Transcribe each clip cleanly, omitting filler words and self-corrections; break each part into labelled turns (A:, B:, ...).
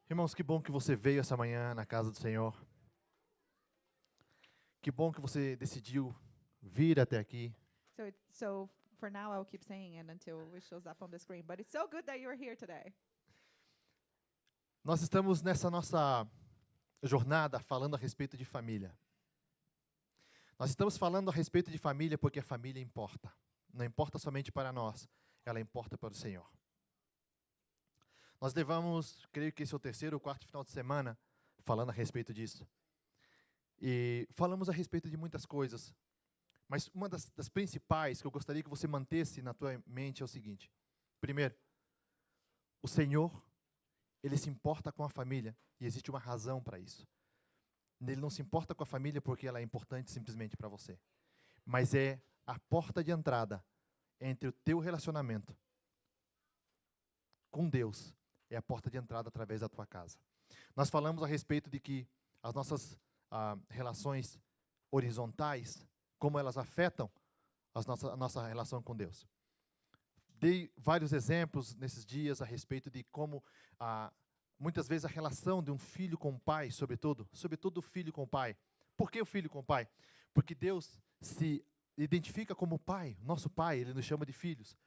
A: Irmãos, que bom que você veio essa manhã na casa do Senhor. Que bom que você decidiu vir até aqui.
B: So for now, I'll keep saying it until it shows up on the screen. But it's so good that you're here today.
A: Nós estamos nessa nossa jornada falando a respeito de família. Nós estamos falando a respeito de família porque a família importa. Não importa somente para nós, ela importa para o Senhor. Nós levamos, creio que esse é o terceiro ou quarto final de semana, falando a respeito disso. E falamos a respeito de muitas coisas. Mas uma das principais que eu gostaria que você mantesse na tua mente é o seguinte. Primeiro, o Senhor, Ele se importa com a família. E existe uma razão para isso. Ele não se importa com a família porque ela é importante simplesmente para você. Mas é a porta de entrada entre o teu relacionamento com Deus. É a porta de entrada através da tua casa. Nós falamos a respeito de que as nossas relações horizontais, como elas afetam a nossa relação com Deus. Dei vários exemplos nesses dias a respeito de como, muitas vezes, a relação de um filho com o pai, sobretudo o filho com o pai. Por que o filho com o pai? Porque Deus se identifica como pai, nosso pai, Ele nos chama de filhos.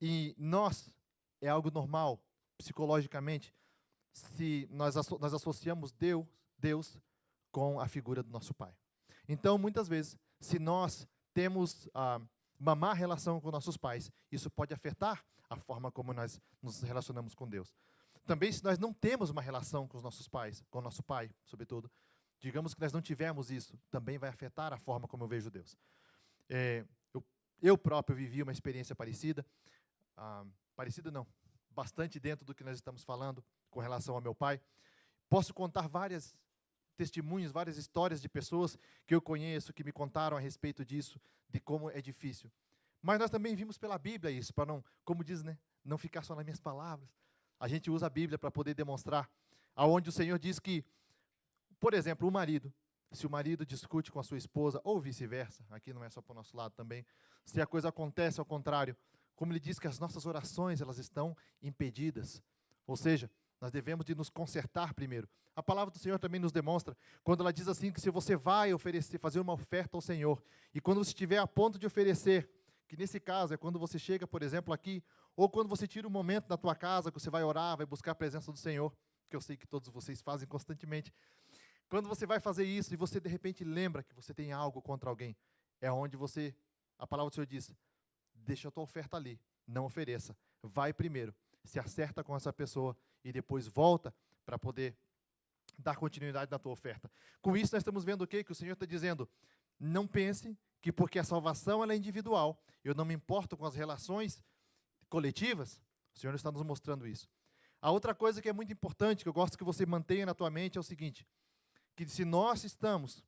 A: E nós, é algo normal, psicologicamente, se nós associamos Deus com a figura do nosso pai. Então, muitas vezes, se nós temos uma má relação com nossos pais, isso pode afetar a forma como nós nos relacionamos com Deus. Também, se nós não temos uma relação com os nossos pais, com o nosso pai, sobretudo, digamos que nós não tivemos isso, também vai afetar a forma como eu vejo Deus. Eu próprio vivi uma experiência parecida, parecida não, bastante dentro do que nós estamos falando com relação ao meu pai. Posso contar várias testemunhos, várias histórias de pessoas que eu conheço, que me contaram a respeito disso, de como é difícil. Mas nós também vimos pela Bíblia isso, para não, como diz, né, não ficar só nas minhas palavras. A gente usa a Bíblia para poder demonstrar, aonde o Senhor diz que, por exemplo, o marido, se o marido discute com a sua esposa, ou vice-versa, aqui não é só para o nosso lado também, se a coisa acontece ao contrário, como ele diz que as nossas orações, elas estão impedidas. Ou seja, nós devemos de nos consertar primeiro. A palavra do Senhor também nos demonstra, quando ela diz assim, que se você vai fazer uma oferta ao Senhor, e quando você estiver a ponto de oferecer, que nesse caso é quando você chega, por exemplo, aqui, ou quando você tira um momento da tua casa, que você vai orar, vai buscar a presença do Senhor, que eu sei que todos vocês fazem constantemente. Quando você vai fazer isso, e você de repente lembra que você tem algo contra alguém, é onde a palavra do Senhor diz, deixa a tua oferta ali, não ofereça. Vai primeiro, se acerta com essa pessoa e depois volta para poder dar continuidade na tua oferta. Com isso nós estamos vendo o quê? Que o Senhor está dizendo, não pense que porque a salvação ela é individual, eu não me importo com as relações coletivas, o Senhor está nos mostrando isso. A outra coisa que é muito importante, que eu gosto que você mantenha na tua mente, é o seguinte, que se nós estamos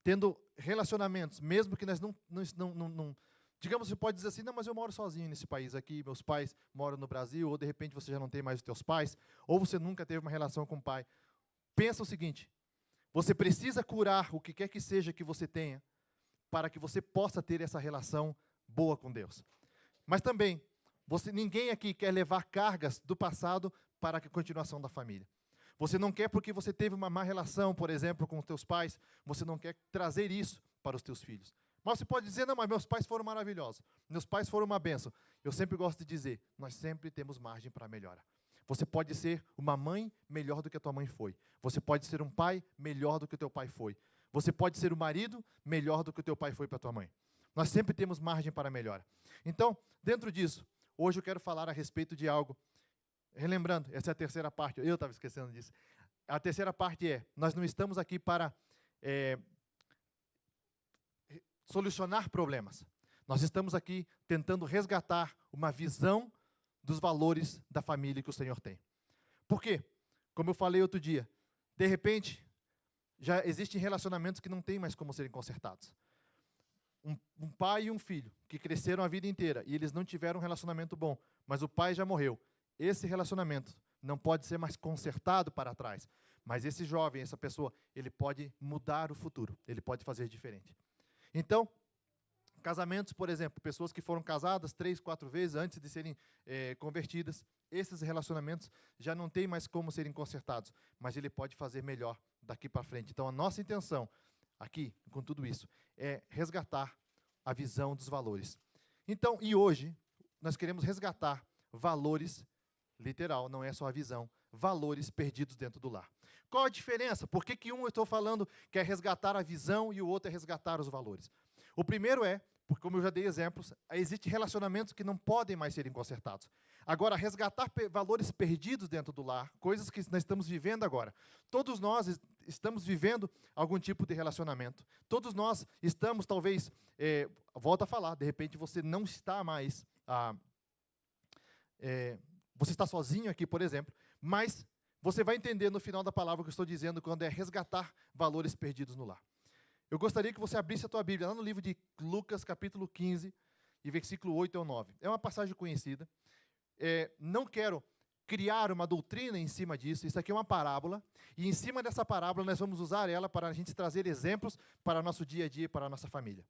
A: tendo relacionamentos, mesmo que nós não digamos, você pode dizer assim, não, mas eu moro sozinho nesse país aqui, meus pais moram no Brasil, ou de repente você já não tem mais os teus pais, ou você nunca teve uma relação com o pai. Pensa o seguinte, você precisa curar o que quer que seja que você tenha, para que você possa ter essa relação boa com Deus. Mas também, ninguém aqui quer levar cargas do passado para a continuação da família. Você não quer porque você teve uma má relação, por exemplo, com os teus pais, você não quer trazer isso para os teus filhos. Mas você pode dizer, não, mas meus pais foram maravilhosos, meus pais foram uma bênção. Eu sempre gosto de dizer, nós sempre temos margem para melhora. Você pode ser uma mãe melhor do que a tua mãe foi. Você pode ser um pai melhor do que o teu pai foi. Você pode ser um marido melhor do que o teu pai foi para a tua mãe. Nós sempre temos margem para melhora. Então, dentro disso, hoje eu quero falar a respeito de algo. Relembrando, essa é a terceira parte, eu estava esquecendo disso. A terceira parte é, nós não estamos aqui para solucionar problemas. Nós estamos aqui tentando resgatar uma visão dos valores da família que o Senhor tem. Por quê? Como eu falei outro dia, de repente, já existem relacionamentos que não tem mais como serem consertados. Um pai e um filho que cresceram a vida inteira e eles não tiveram um relacionamento bom, mas o pai já morreu. Esse relacionamento não pode ser mais consertado para trás, mas esse jovem, essa pessoa, ele pode mudar o futuro, ele pode fazer diferente. Então, Casamentos, por exemplo, pessoas que foram casadas 3, 4 vezes antes de serem convertidas, esses relacionamentos já não têm mais como serem consertados, mas ele pode fazer melhor daqui para frente. Então, a nossa intenção aqui, com tudo isso, é resgatar a visão dos valores. Então, e hoje, nós queremos resgatar valores, literal, não é só a visão, valores perdidos dentro do lar. Qual a diferença? Por que um eu estou falando que é resgatar a visão e o outro é resgatar os valores? O primeiro é, porque como eu já dei exemplos, existem relacionamentos que não podem mais serem consertados. Agora, resgatar valores perdidos dentro do lar, coisas que nós estamos vivendo agora. Todos nós estamos vivendo algum tipo de relacionamento. Todos nós estamos, talvez, volto a falar, de repente você não está mais, você está sozinho aqui, por exemplo, mas você vai entender no final da palavra o que eu estou dizendo quando é resgatar valores perdidos no lar. Eu gostaria que você abrisse a tua Bíblia lá no livro de Lucas, capítulo 15, e versículo 8 ao 9. É uma passagem conhecida. Não quero criar uma doutrina em cima disso. Isso aqui é uma parábola. E em cima dessa parábola nós vamos usar ela para a gente trazer exemplos para o nosso dia a dia e para a nossa família.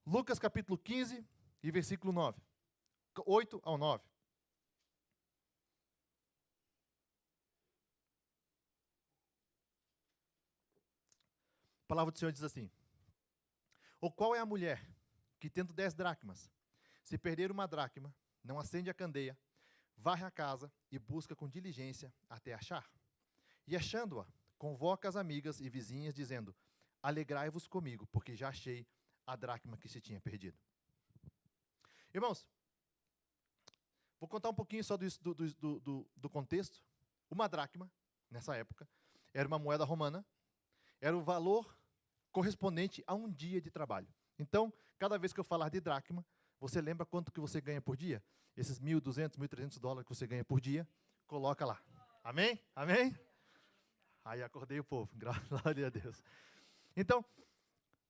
A: Lucas, capítulo 15, e versículo 9. 8 ao 9. A palavra do Senhor diz assim: ou qual é a mulher que, tendo 10 dracmas, se perder uma dracma, não acende a candeia, varre a casa e busca com diligência até achar? E achando-a, convoca as amigas e vizinhas, dizendo: alegrai-vos comigo, porque já achei a dracma que se tinha perdido. Irmãos, vou contar um pouquinho só do contexto. Uma dracma, nessa época, era uma moeda romana, era o valor correspondente a um dia de trabalho. Então, cada vez que eu falar de dracma, você lembra quanto que você ganha por dia? Esses 1.200, 1.300 dólares que você ganha por dia, coloca lá. Amém? Amém? Aí acordei o povo, glória a Deus. Então,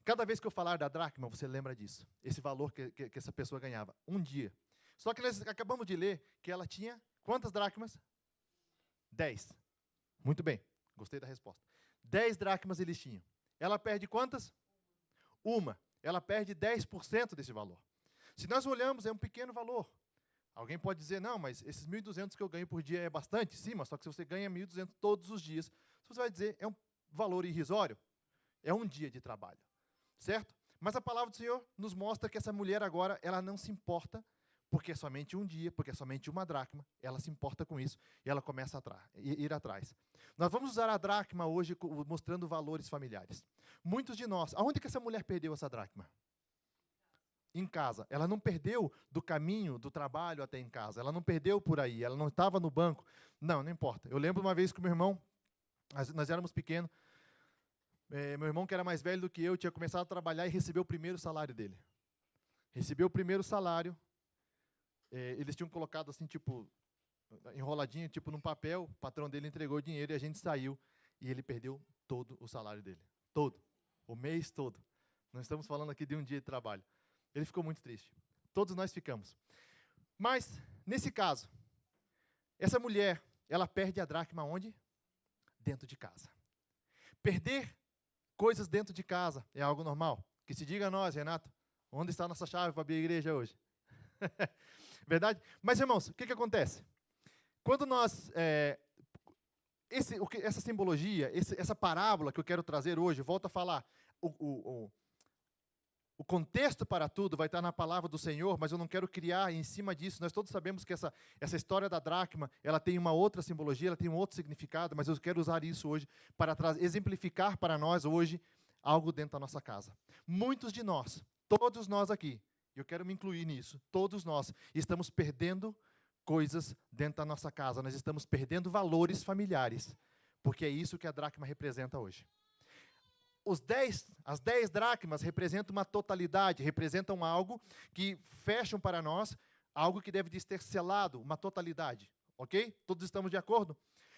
A: cada vez que eu falar da dracma, você lembra disso. Esse valor que essa pessoa ganhava, um dia. Só que nós acabamos de ler que ela tinha quantas dracmas? 10. Muito bem, gostei da resposta. 10 dracmas eles tinham. Ela perde quantas? Uma. Ela perde 10% desse valor. Se nós olhamos, é um pequeno valor. Alguém pode dizer, não, mas esses 1.200 que eu ganho por dia é bastante? Sim, mas só que se você ganha 1.200 todos os dias, você vai dizer, é um valor irrisório? É um dia de trabalho. Certo? Mas a palavra do Senhor nos mostra que essa mulher agora, ela não se importa, porque é somente um dia, porque é somente uma dracma, ela se importa com isso e ela começa a ir atrás. Nós vamos usar a dracma hoje mostrando valores familiares. Muitos de nós, aonde que essa mulher perdeu essa dracma? Em casa. Ela não perdeu do caminho do trabalho até em casa, ela não perdeu por aí, ela não estava no banco. Não importa. Eu lembro uma vez que o meu irmão, nós éramos pequenos, meu irmão que era mais velho do que eu, tinha começado a trabalhar e recebeu o primeiro salário dele. Recebeu o primeiro salário. Eles tinham colocado assim, tipo, enroladinho, tipo num papel, o patrão dele entregou o dinheiro e a gente saiu e ele perdeu todo o salário dele. Todo. O mês todo. Não estamos falando aqui de um dia de trabalho. Ele ficou muito triste. Todos nós ficamos. Mas, nesse caso, essa mulher, ela perde a dracma onde? Dentro de casa. Perder coisas dentro de casa é algo normal. Que se diga a nós, Renato, onde está a nossa chave para abrir a igreja hoje? Verdade? Mas, irmãos, o que acontece? Quando nós... essa simbologia, essa parábola que eu quero trazer hoje, volto a falar, o contexto para tudo vai estar na palavra do Senhor, mas eu não quero criar em cima disso. Nós todos sabemos que essa história da dracma, ela tem uma outra simbologia, ela tem um outro significado, mas eu quero usar isso hoje para exemplificar para nós hoje algo dentro da nossa casa. Muitos de nós, todos nós aqui, eu quero me incluir nisso, todos nós estamos perdendo coisas dentro da nossa casa, nós estamos perdendo valores familiares, porque é isso que a dracma representa hoje. As 10 dracmas representam uma totalidade, representam algo que fecham para nós, algo que deve ter selado, uma totalidade, ok? Todos estamos de acordo?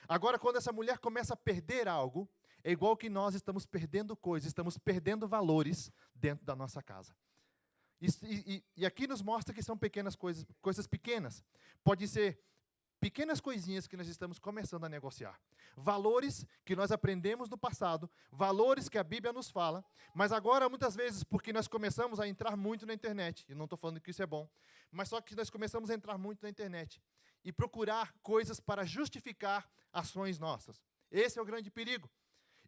A: Agora, quando essa mulher começa a perder algo, é igual que nós estamos perdendo coisas, estamos perdendo valores dentro da nossa casa. E aqui nos mostra que são pequenas coisas pequenas. Pode ser Pequenas coisinhas que nós estamos começando a negociar. Valores que nós aprendemos no passado, valores que a Bíblia nos fala, mas agora, muitas vezes, porque nós começamos a entrar muito na internet, e não estou falando que isso é bom, mas só que nós começamos a entrar muito na internet e procurar coisas para justificar ações nossas. Esse é o grande perigo.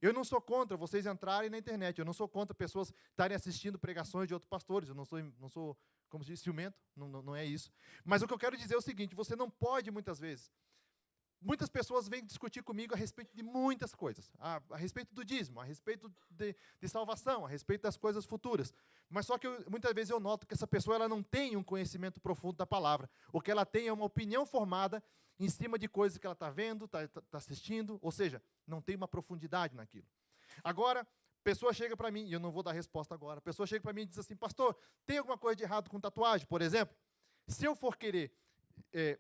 A: Eu não sou contra vocês entrarem na internet, eu não sou contra pessoas estarem assistindo pregações de outros pastores, eu não sou como se diz, ciumento, não é isso. Mas o que eu quero dizer é o seguinte, você não pode, muitas vezes, muitas pessoas vêm discutir comigo a respeito de muitas coisas, a respeito do dízimo, a respeito de salvação, a respeito das coisas futuras. Mas só que muitas vezes eu noto que essa pessoa ela não tem um conhecimento profundo da palavra. O que ela tem é uma opinião formada em cima de coisas que ela está vendo, está assistindo, ou seja, não tem uma profundidade naquilo. Agora, a pessoa chega para mim, e eu não vou dar resposta agora, a pessoa chega para mim e diz assim, pastor, tem alguma coisa de errado com tatuagem, por exemplo? Se eu for querer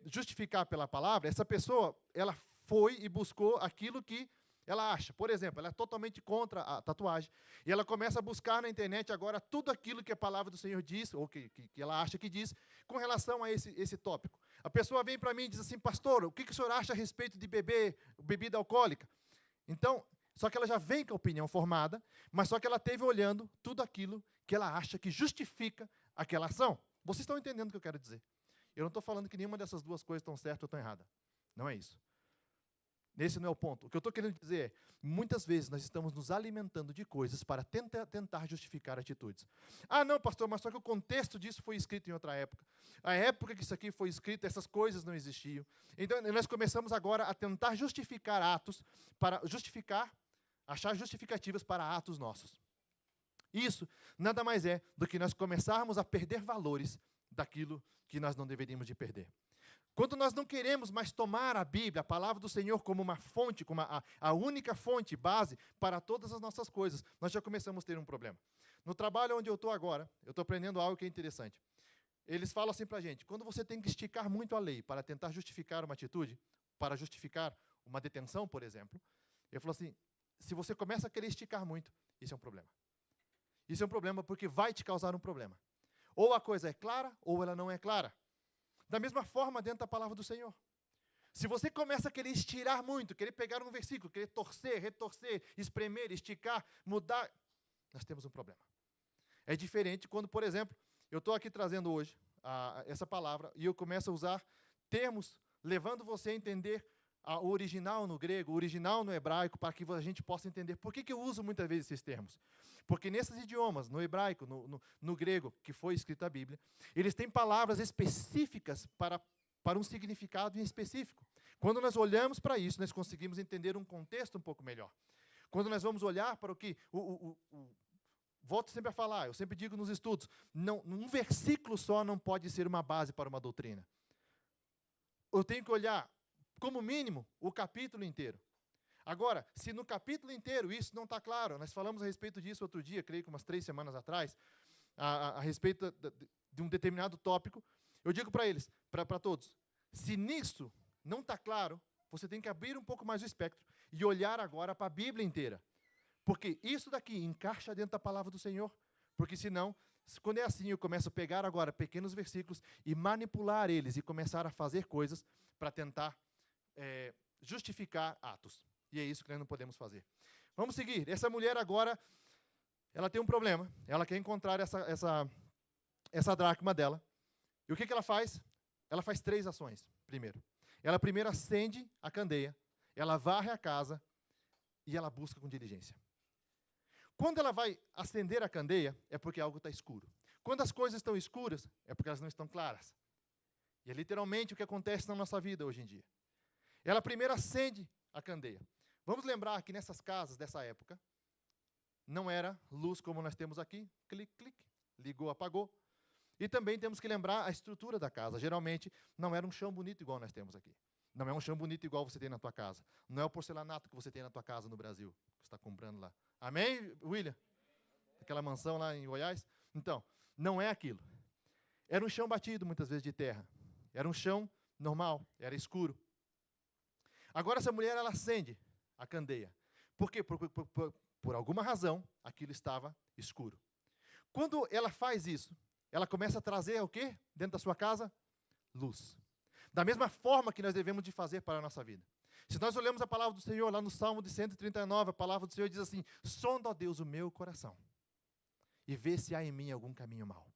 A: justificar pela palavra, essa pessoa, ela foi e buscou aquilo que ela acha. Por exemplo, ela é totalmente contra a tatuagem, e ela começa a buscar na internet agora tudo aquilo que a palavra do Senhor diz, ou que ela acha que diz, com relação a esse tópico. A pessoa vem para mim e diz assim, pastor, o que o senhor acha a respeito de beber bebida alcoólica? Então, só que ela já vem com a opinião formada, mas só que ela teve olhando tudo aquilo que ela acha que justifica aquela ação. Vocês estão entendendo o que eu quero dizer? Eu não estou falando que nenhuma dessas duas coisas estão certas ou estão erradas. Não é isso. Esse não é o ponto. O que eu estou querendo dizer é, muitas vezes nós estamos nos alimentando de coisas para tentar justificar atitudes. Ah, não, pastor, mas só que o contexto disso foi escrito em outra época. A época que isso aqui foi escrito, essas coisas não existiam. Então, nós começamos agora a tentar justificar atos, para achar justificativas para atos nossos. Isso nada mais é do que nós começarmos a perder valores daquilo que nós não deveríamos de perder. Quando nós não queremos mais tomar a Bíblia, a palavra do Senhor, como uma fonte, como a única fonte, base para todas as nossas coisas, nós já começamos a ter um problema. No trabalho onde eu estou agora, eu estou aprendendo algo que é interessante. Eles falam assim para a gente, quando você tem que esticar muito a lei para tentar justificar uma atitude, para justificar uma detenção, por exemplo, ele falou assim, se você começa a querer esticar muito, isso é um problema. Isso é um problema porque vai te causar um problema. Ou a coisa é clara, ou ela não é clara. Da mesma forma, dentro da palavra do Senhor. Se você começa a querer estirar muito, querer pegar um versículo, querer torcer, retorcer, espremer, esticar, mudar, nós temos um problema. É diferente quando, por exemplo, eu estou aqui trazendo hoje essa palavra e eu começo a usar termos, levando você a entender o original no grego, o original no hebraico, para que a gente possa entender. Por que eu uso muitas vezes esses termos? Porque nesses idiomas, no hebraico, no grego, que foi escrita a Bíblia, eles têm palavras específicas para um significado em específico. Quando nós olhamos para isso, nós conseguimos entender um contexto um pouco melhor. Quando nós vamos olhar para o que... Volto sempre a falar, eu sempre digo nos estudos, um versículo só não pode ser uma base para uma doutrina. Eu tenho que olhar, como mínimo, o capítulo inteiro. Agora, se no capítulo inteiro isso não está claro, nós falamos a respeito disso outro dia, creio que umas 3 semanas atrás, a respeito de um determinado tópico, eu digo para eles, para todos, se nisso não está claro, você tem que abrir um pouco mais o espectro e olhar agora para a Bíblia inteira. Porque isso daqui encaixa dentro da palavra do Senhor. Porque senão, quando é assim, eu começo a pegar agora pequenos versículos e manipular eles e começar a fazer coisas para tentar justificar atos. E é isso que nós não podemos fazer. Vamos seguir. Essa mulher agora, ela tem um problema. Ela quer encontrar essa dracma dela. E o que ela faz? Ela faz 3 ações, primeiro. Ela primeiro acende a candeia, ela varre a casa e ela busca com diligência. Quando ela vai acender a candeia, é porque algo está escuro. Quando as coisas estão escuras, é porque elas não estão claras. E é literalmente o que acontece na nossa vida hoje em dia. Ela primeiro acende a candeia. Vamos lembrar que nessas casas dessa época, não era luz como nós temos aqui, clique, clique, ligou, apagou. E também temos que lembrar a estrutura da casa. Geralmente, não era um chão bonito igual nós temos aqui. Não é um chão bonito igual você tem na tua casa. Não é o porcelanato que você tem na tua casa no Brasil, que você está comprando lá. Amém, William? Aquela mansão lá em Goiás? Então, não é aquilo. Era um chão batido, muitas vezes, de terra. Era um chão normal, era escuro. Agora, essa mulher, ela acende a candeia. Por quê? Por alguma razão, aquilo estava escuro. Quando ela faz isso, ela começa a trazer o quê? Dentro da sua casa? Luz. Da mesma forma que nós devemos de fazer para a nossa vida. Se nós olhamos a palavra do Senhor, lá no Salmo de 139, a palavra do Senhor diz assim: sonda, ó Deus, o meu coração, e vê se há em mim algum caminho mau.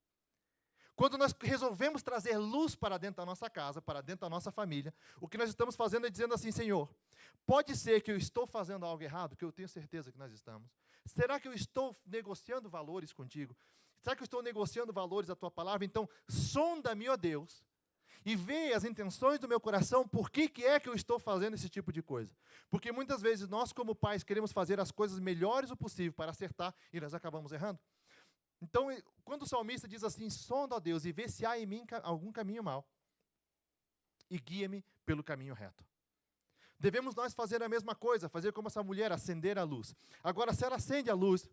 A: Quando nós resolvemos trazer luz para dentro da nossa casa, para dentro da nossa família, o que nós estamos fazendo é dizendo assim: Senhor, pode ser que eu estou fazendo algo errado, que eu tenho certeza que nós estamos. Será que eu estou negociando valores contigo? Será que eu estou negociando valores da tua palavra? Então, sonda-me, ó Deus, e vê as intenções do meu coração, por que é que eu estou fazendo esse tipo de coisa. Porque muitas vezes nós, como pais, queremos fazer as coisas melhores o possível para acertar e nós acabamos errando. Então, quando o salmista diz assim: sonda, ó Deus, e vê se há em mim algum caminho mau, e guia-me pelo caminho reto. Devemos nós fazer a mesma coisa, fazer como essa mulher, acender a luz. Agora, se ela acende a luz,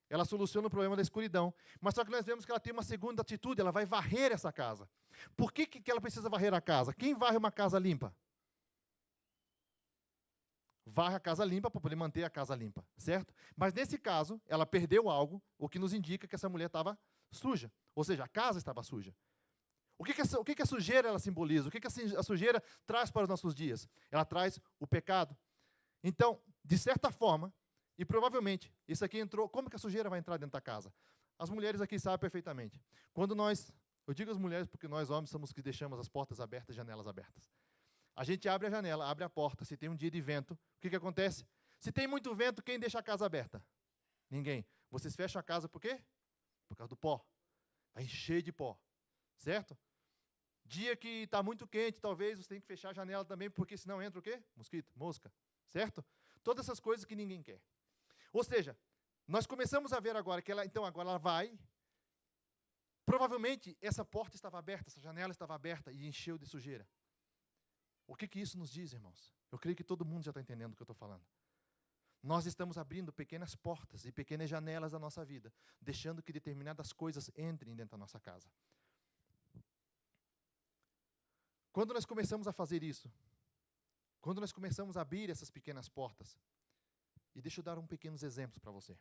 A: ela soluciona o problema da escuridão. Mas só que nós vemos que ela tem uma segunda atitude, ela vai varrer essa casa. Por que ela precisa varrer a casa? Quem varre uma casa limpa? Varre a casa limpa para poder manter a casa limpa, certo? Mas nesse caso, ela perdeu algo, o que nos indica que essa mulher estava suja. Ou seja, a casa estava suja. O que a sujeira ela simboliza? O que a sujeira traz para os nossos dias? Ela traz o pecado. Então, de certa forma, e provavelmente, isso aqui entrou, como que a sujeira vai entrar dentro da casa? As mulheres aqui sabem perfeitamente. Quando eu digo as mulheres porque nós homens somos os que deixamos as portas abertas, janelas abertas. A gente abre a janela, abre a porta, se tem um dia de vento, o que acontece? Se tem muito vento, quem deixa a casa aberta? Ninguém. Vocês fecham a casa por quê? Por causa do pó. Vai encher de pó, certo? Dia que está muito quente, talvez você tenha que fechar a janela também, porque senão entra o quê? Mosquito, mosca, certo? Todas essas coisas que ninguém quer. Ou seja, nós começamos a ver agora que agora ela vai. Provavelmente essa porta estava aberta, essa janela estava aberta e encheu de sujeira. O que isso nos diz, irmãos? Eu creio que todo mundo já está entendendo o que eu estou falando. Nós estamos abrindo pequenas portas e pequenas janelas da nossa vida, deixando que determinadas coisas entrem dentro da nossa casa. Quando nós começamos a fazer isso, quando nós começamos a abrir essas pequenas portas, e deixa eu dar pequenos exemplos para você.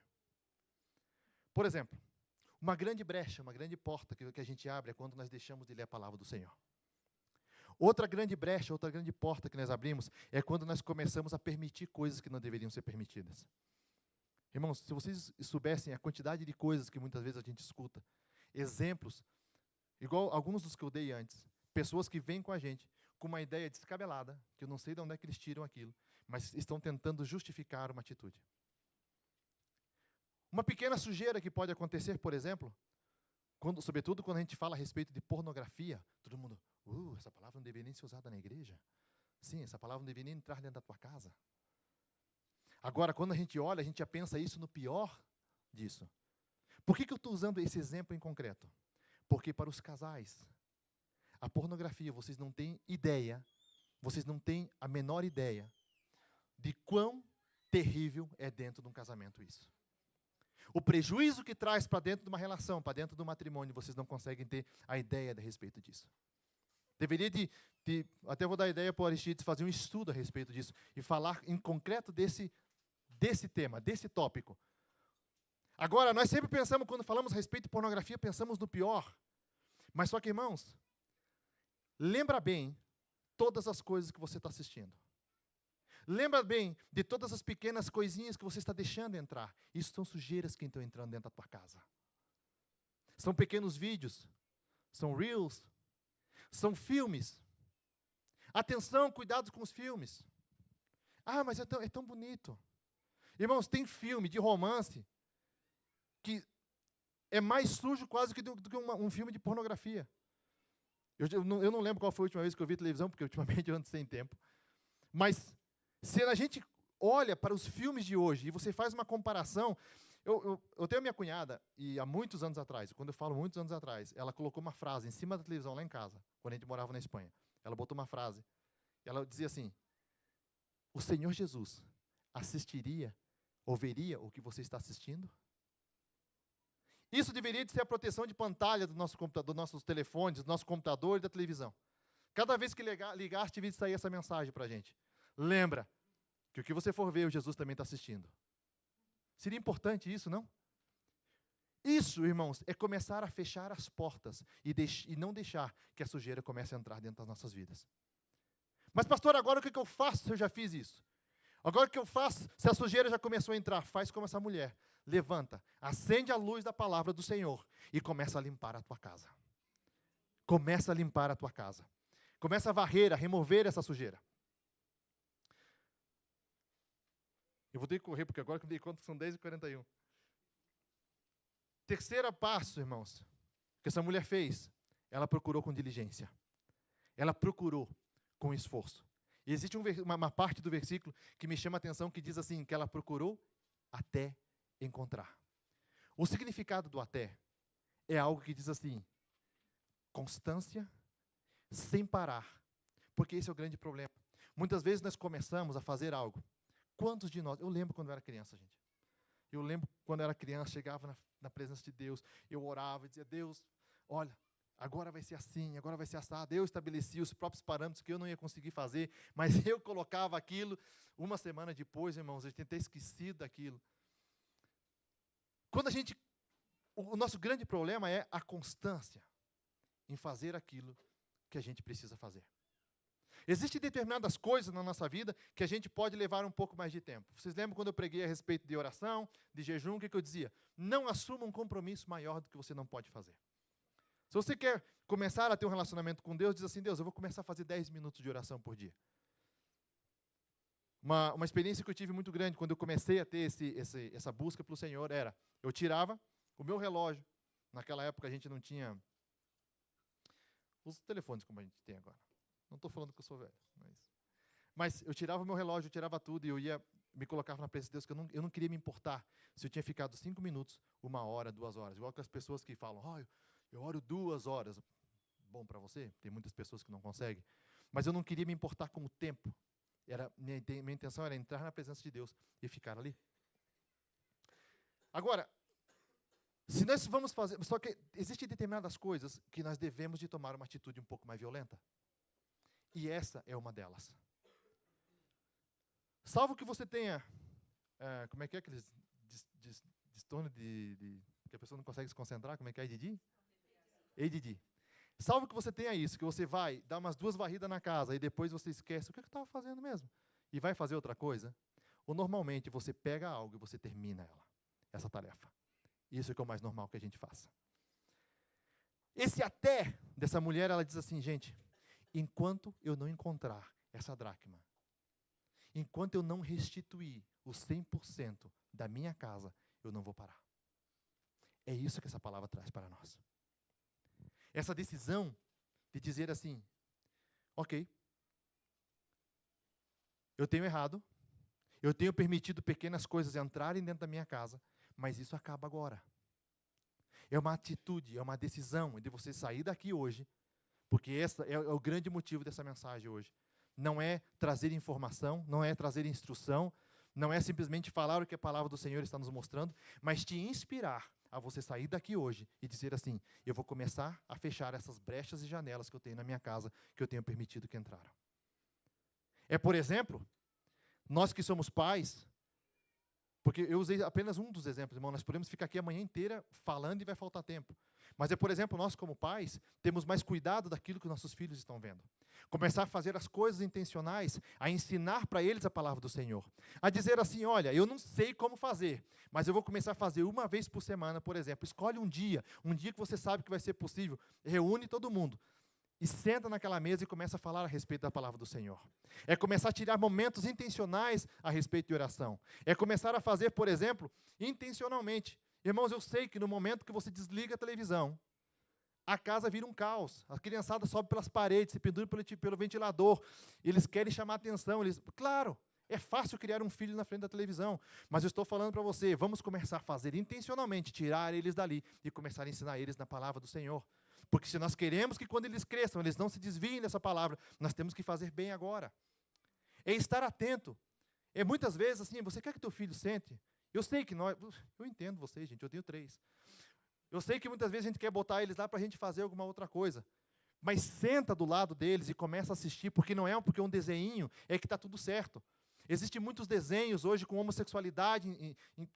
A: Por exemplo, uma grande brecha, uma grande porta que a gente abre é quando nós deixamos de ler a palavra do Senhor. Outra grande brecha, outra grande porta que nós abrimos é quando nós começamos a permitir coisas que não deveriam ser permitidas. Irmãos, se vocês soubessem a quantidade de coisas que muitas vezes a gente escuta, exemplos, igual alguns dos que eu dei antes, pessoas que vêm com a gente com uma ideia descabelada, que eu não sei de onde é que eles tiram aquilo, mas estão tentando justificar uma atitude. Uma pequena sujeira que pode acontecer, por exemplo, sobretudo quando a gente fala a respeito de pornografia, todo mundo, essa palavra não deveria nem ser usada na igreja. Sim, essa palavra não deveria nem entrar dentro da tua casa. Agora, quando a gente olha, a gente já pensa isso no pior disso. Por que eu estou usando esse exemplo em concreto? Porque para os casais, a pornografia, vocês não têm ideia, vocês não têm a menor ideia de quão terrível é dentro de um casamento isso. O prejuízo que traz para dentro de uma relação, para dentro do matrimônio, vocês não conseguem ter a ideia a respeito disso. Deveria até vou dar a ideia para o Aristides fazer um estudo a respeito disso e falar em concreto desse tema, desse tópico. Agora, nós sempre pensamos, quando falamos a respeito de pornografia, pensamos no pior. Mas só que, irmãos, lembra bem todas as coisas que você está assistindo. Lembra bem de todas as pequenas coisinhas que você está deixando entrar. Isso são sujeiras que estão entrando dentro da tua casa. São pequenos vídeos, são reels, são filmes. Atenção, cuidado com os filmes. Mas é tão bonito. Irmãos, tem filme de romance que é mais sujo quase do que um filme de pornografia. Eu não lembro qual foi a última vez que eu vi televisão, porque ultimamente eu ando sem tempo. Mas se a gente olha para os filmes de hoje e você faz uma comparação, eu tenho a minha cunhada, e há muitos anos atrás, quando eu falo muitos anos atrás, ela colocou uma frase em cima da televisão lá em casa, quando a gente morava na Espanha. Ela botou uma frase, ela dizia assim: o Senhor Jesus assistiria ou veria o que você está assistindo? Isso deveria de ser a proteção de pantalha do nosso computador, dos nossos telefones, do nosso computador e da televisão. Cada vez que ligar, devia sair essa mensagem para a gente. Lembra que o que você for ver, o Jesus também está assistindo. Seria importante isso, não? Isso, irmãos, é começar a fechar as portas e não deixar que a sujeira comece a entrar dentro das nossas vidas. Mas pastor, agora o que eu faço se eu já fiz isso? Agora o que eu faço se a sujeira já começou a entrar? Faz como essa mulher. Levanta, acende a luz da palavra do Senhor e começa a limpar a tua casa. Começa a limpar a tua casa. Começa a varrer, a remover essa sujeira. Eu vou ter que correr, porque agora que eu me dei conta que são 10h41. Terceiro passo, irmãos, que essa mulher fez, ela procurou com diligência. Ela procurou com esforço. E existe uma parte do versículo que me chama a atenção, que diz assim, que ela procurou até encontrar. O significado do até é algo que diz assim, constância, sem parar. Porque esse é o grande problema. Muitas vezes nós começamos a fazer algo. Quantos de nós, eu lembro quando eu era criança, gente. Eu lembro quando eu era criança, chegava na presença de Deus, eu orava e dizia, Deus, olha, agora vai ser assim, agora vai ser assado. Eu estabelecia os próprios parâmetros que eu não ia conseguir fazer, mas eu colocava aquilo. Uma semana depois, irmãos, eu tinha até esquecido daquilo. Quando o nosso grande problema é a constância em fazer aquilo que a gente precisa fazer. Existem determinadas coisas na nossa vida que a gente pode levar um pouco mais de tempo. Vocês lembram quando eu preguei a respeito de oração, de jejum, o que eu dizia? Não assuma um compromisso maior do que você não pode fazer. Se você quer começar a ter um relacionamento com Deus, diz assim, Deus, eu vou começar a fazer 10 minutos de oração por dia. Uma experiência que eu tive muito grande quando eu comecei a ter essa busca pelo Senhor era, eu tirava o meu relógio, naquela época a gente não tinha os telefones como a gente tem agora. Não estou falando que eu sou velho, mas eu tirava o meu relógio, eu tirava tudo e eu ia, me colocava na presença de Deus, que eu não queria me importar se eu tinha ficado 5 minutos, 1 hora, 2 horas. Igual que as pessoas que falam, eu oro 2 horas. Bom para você, tem muitas pessoas que não conseguem. Mas eu não queria me importar com o tempo. Minha intenção era entrar na presença de Deus e ficar ali. Agora, se nós vamos fazer, só que existem determinadas coisas que nós devemos de tomar uma atitude um pouco mais violenta. E essa é uma delas. Salvo que você tenha, como é que é aqueles distúrbios que a pessoa não consegue se concentrar, como é que é ADD? ADD. Salvo que você tenha isso, que você vai dar umas 2 varridas na casa e depois você esquece, o que eu estava fazendo mesmo? E vai fazer outra coisa. Ou normalmente você pega algo e você termina essa tarefa. Isso é o mais normal que a gente faça. Esse até dessa mulher, ela diz assim, gente, enquanto eu não encontrar essa dracma, enquanto eu não restituir os 100% da minha casa, eu não vou parar. É isso que essa palavra traz para nós. Essa decisão de dizer assim, ok, eu tenho errado, eu tenho permitido pequenas coisas entrarem dentro da minha casa, mas isso acaba agora. É uma atitude, é uma decisão de você sair daqui hoje, porque esse é o grande motivo dessa mensagem hoje. Não é trazer informação, não é trazer instrução, não é simplesmente falar o que a palavra do Senhor está nos mostrando, mas te inspirar a você sair daqui hoje e dizer assim, eu vou começar a fechar essas brechas e janelas que eu tenho na minha casa, que eu tenho permitido que entraram. Por exemplo, nós que somos pais, porque eu usei apenas um dos exemplos, irmão, nós podemos ficar aqui a manhã inteira falando e vai faltar tempo. Mas por exemplo, nós como pais, temos mais cuidado daquilo que nossos filhos estão vendo. Começar a fazer as coisas intencionais, a ensinar para eles a palavra do Senhor. A dizer assim, olha, eu não sei como fazer, mas eu vou começar a fazer 1 vez por semana, por exemplo. Escolhe um dia que você sabe que vai ser possível, reúne todo mundo. E senta naquela mesa e começa a falar a respeito da palavra do Senhor. É começar a tirar momentos intencionais a respeito de oração. É começar a fazer, por exemplo, intencionalmente. Irmãos, eu sei que no momento que você desliga a televisão, a casa vira um caos. A criançada sobe pelas paredes, se pendura pelo ventilador. Eles querem chamar a atenção. Claro, é fácil criar um filho na frente da televisão. Mas eu estou falando para você, vamos começar a fazer intencionalmente, tirar eles dali e começar a ensinar eles na palavra do Senhor. Porque se nós queremos que quando eles cresçam, eles não se desviem dessa palavra, nós temos que fazer bem agora. É estar atento. Muitas vezes assim, você quer que teu filho sente? Eu sei que eu entendo vocês, gente, eu tenho 3. Eu sei que muitas vezes a gente quer botar eles lá para a gente fazer alguma outra coisa. Mas senta do lado deles e começa a assistir, porque não é porque um desenho é que está tudo certo. Existem muitos desenhos hoje com homossexualidade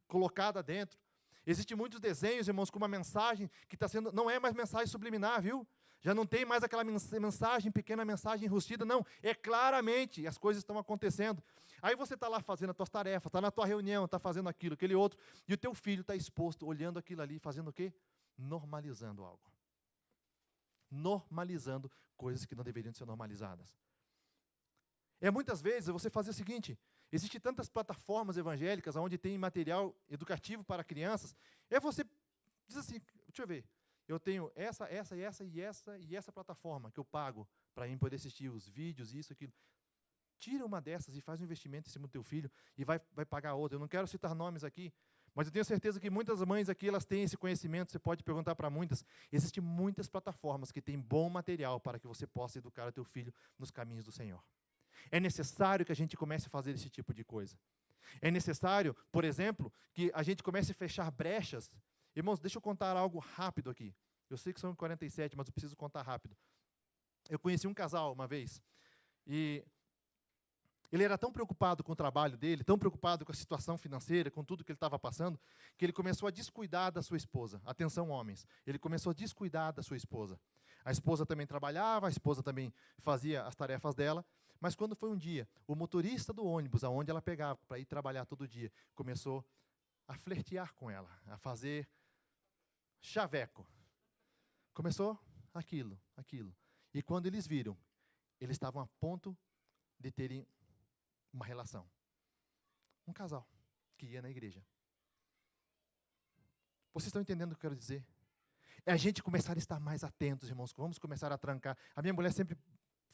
A: colocada dentro. Existem muitos desenhos, irmãos, com uma mensagem que está sendo, não é mais mensagem subliminar, viu? Já não tem mais aquela mensagem, pequena mensagem enrustida, não. É claramente, as coisas estão acontecendo. Aí você está lá fazendo as tuas tarefas, está na tua reunião, está fazendo aquilo, aquele outro, e o teu filho está exposto, olhando aquilo ali, fazendo o quê? Normalizando algo. Normalizando coisas que não deveriam ser normalizadas. Muitas vezes você fazer o seguinte, existem tantas plataformas evangélicas onde tem material educativo para crianças, você diz assim, deixa eu ver, eu tenho essa plataforma que eu pago para mim poder assistir os vídeos, isso, aquilo. Tira uma dessas e faz um investimento em cima do teu filho e vai pagar outra. Eu não quero citar nomes aqui, mas eu tenho certeza que muitas mães aqui, elas têm esse conhecimento, você pode perguntar para muitas. Existem muitas plataformas que têm bom material para que você possa educar o teu filho nos caminhos do Senhor. É necessário que a gente comece a fazer esse tipo de coisa. É necessário, por exemplo, que a gente comece a fechar brechas. Irmãos, deixa eu contar algo rápido aqui. Eu sei que são 47, mas eu preciso contar rápido. Eu conheci um casal uma vez, e ele era tão preocupado com o trabalho dele, tão preocupado com a situação financeira, com tudo que ele estava passando, que ele começou a descuidar da sua esposa. Atenção, homens. Ele começou a descuidar da sua esposa. A esposa também trabalhava, a esposa também fazia as tarefas dela, mas quando foi um dia, o motorista do ônibus, aonde ela pegava para ir trabalhar todo dia, começou a flertear com ela, a fazer chaveco. Começou aquilo. E quando eles viram, eles estavam a ponto de terem uma relação. Um casal que ia na igreja. Vocês estão entendendo o que eu quero dizer? É a gente começar a estar mais atentos, irmãos. Vamos começar a trancar. A minha mulher sempre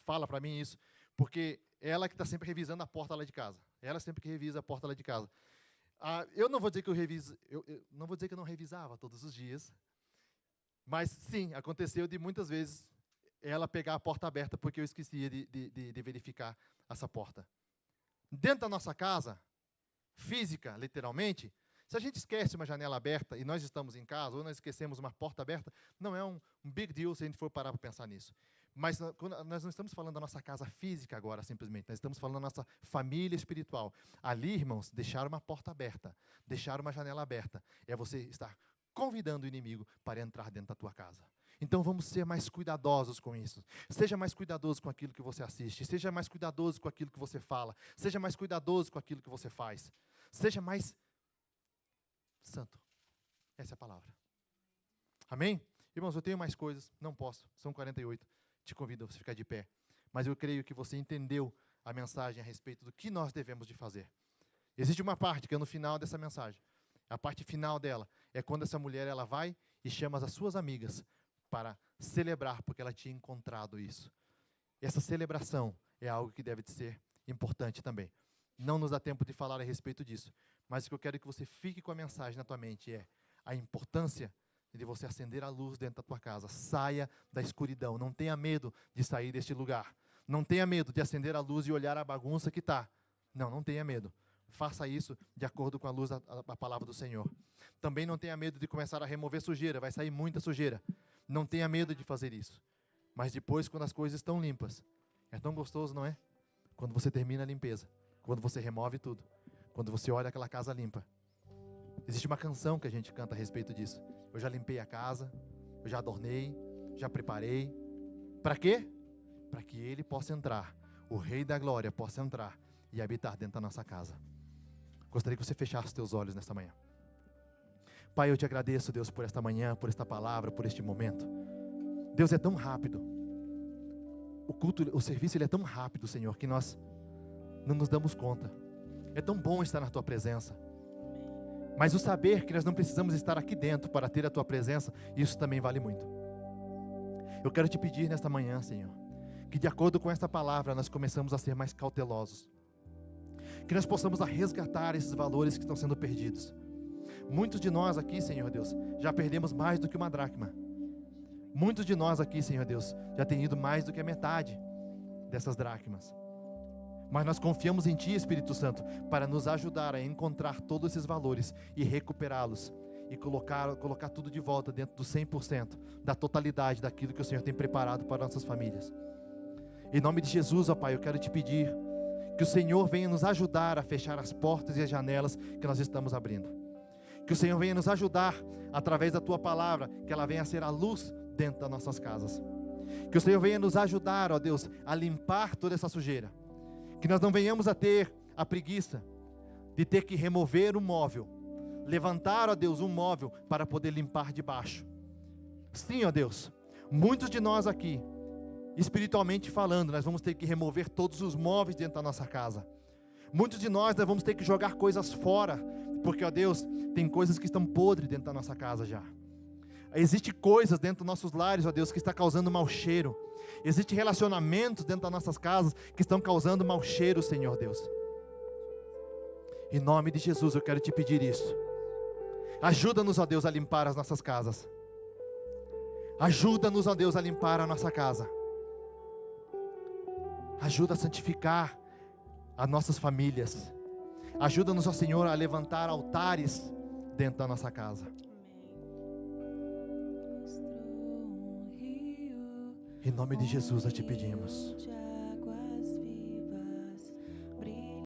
A: fala para mim isso, porque ela que está sempre revisando a porta lá de casa. Ela sempre que revisa a porta lá de casa. Eu não vou dizer que eu não vou dizer que eu não revisava todos os dias, mas sim, aconteceu de muitas vezes ela pegar a porta aberta porque eu esquecia de verificar essa porta. Dentro da nossa casa, física, literalmente, se a gente esquece uma janela aberta e nós estamos em casa, ou nós esquecemos uma porta aberta, não é um big deal se a gente for parar para pensar nisso. Mas nós não estamos falando da nossa casa física agora, simplesmente. Nós estamos falando da nossa família espiritual. Ali, irmãos, deixar uma porta aberta, deixar uma janela aberta, é você estar convidando o inimigo para entrar dentro da tua casa. Então vamos ser mais cuidadosos com isso. Seja mais cuidadoso com aquilo que você assiste. Seja mais cuidadoso com aquilo que você fala. Seja mais cuidadoso com aquilo que você faz. Seja mais santo. Essa é a palavra. Amém? Irmãos, eu tenho mais coisas. Não posso. São 48. Te convido a você ficar de pé. Mas eu creio que você entendeu a mensagem a respeito do que nós devemos de fazer. Existe uma parte que é no final dessa mensagem. A parte final dela é quando essa mulher ela vai e chama as suas amigas para celebrar, porque ela tinha encontrado isso. Essa celebração é algo que deve ser importante também. Não nos dá tempo de falar a respeito disso, mas o que eu quero que você fique com a mensagem na tua mente é a importância de você acender a luz dentro da tua casa. Saia da escuridão, não tenha medo de sair deste lugar. Não tenha medo de acender a luz e olhar a bagunça que está. Não tenha medo. Faça isso de acordo com a luz da palavra do Senhor. Também não tenha medo de começar a remover sujeira, vai sair muita sujeira. Não tenha medo de fazer isso. Mas depois, quando as coisas estão limpas, é tão gostoso, não é? Quando você termina a limpeza, quando você remove tudo, quando você olha aquela casa limpa. Existe uma canção que a gente canta a respeito disso. Eu já limpei a casa, eu já adornei, já preparei. Para quê? Para que Ele possa entrar, o Rei da Glória possa entrar e habitar dentro da nossa casa. Gostaria que você fechasse os teus olhos nesta manhã. Pai, eu te agradeço, Deus, por esta manhã, por esta palavra, por este momento. Deus, é tão rápido. O culto, o serviço, ele é tão rápido, Senhor, que nós não nos damos conta. É tão bom estar na Tua presença. Mas o saber que nós não precisamos estar aqui dentro para ter a Tua presença, isso também vale muito. Eu quero te pedir nesta manhã, Senhor, que de acordo com esta palavra, nós começamos a ser mais cautelosos. Que nós possamos resgatar esses valores que estão sendo perdidos. Muitos de nós aqui, Senhor Deus, já perdemos mais do que uma dracma. Muitos de nós aqui, Senhor Deus, já tem ido mais do que a metade dessas dracmas. Mas nós confiamos em Ti, Espírito Santo, para nos ajudar a encontrar todos esses valores e recuperá-los e colocar tudo de volta dentro do 100%, da totalidade daquilo que o Senhor tem preparado para nossas famílias. Em nome de Jesus, ó Pai, eu quero te pedir que o Senhor venha nos ajudar a fechar as portas e as janelas que nós estamos abrindo. Que o Senhor venha nos ajudar, através da Tua palavra, que ela venha a ser a luz dentro das nossas casas. Que o Senhor venha nos ajudar, ó Deus, a limpar toda essa sujeira. Que nós não venhamos a ter a preguiça de ter que remover um móvel, levantar, ó Deus, um móvel para poder limpar de baixo. Sim, ó Deus, muitos de nós aqui, espiritualmente falando, nós vamos ter que remover todos os móveis dentro da nossa casa. Muitos de nós vamos ter que jogar coisas fora, porque, ó Deus, tem coisas que estão podres dentro da nossa casa já. Existem coisas dentro dos nossos lares, ó Deus, que está causando mau cheiro. Existem relacionamentos dentro das nossas casas que estão causando mau cheiro, Senhor Deus. Em nome de Jesus eu quero te pedir isso. Ajuda-nos, ó Deus, a limpar as nossas casas. Ajuda-nos, ó Deus, a limpar a nossa casa. Ajuda a santificar as nossas famílias. Ajuda-nos, ó Senhor, a levantar altares dentro da nossa casa. Em nome de Jesus nós te pedimos.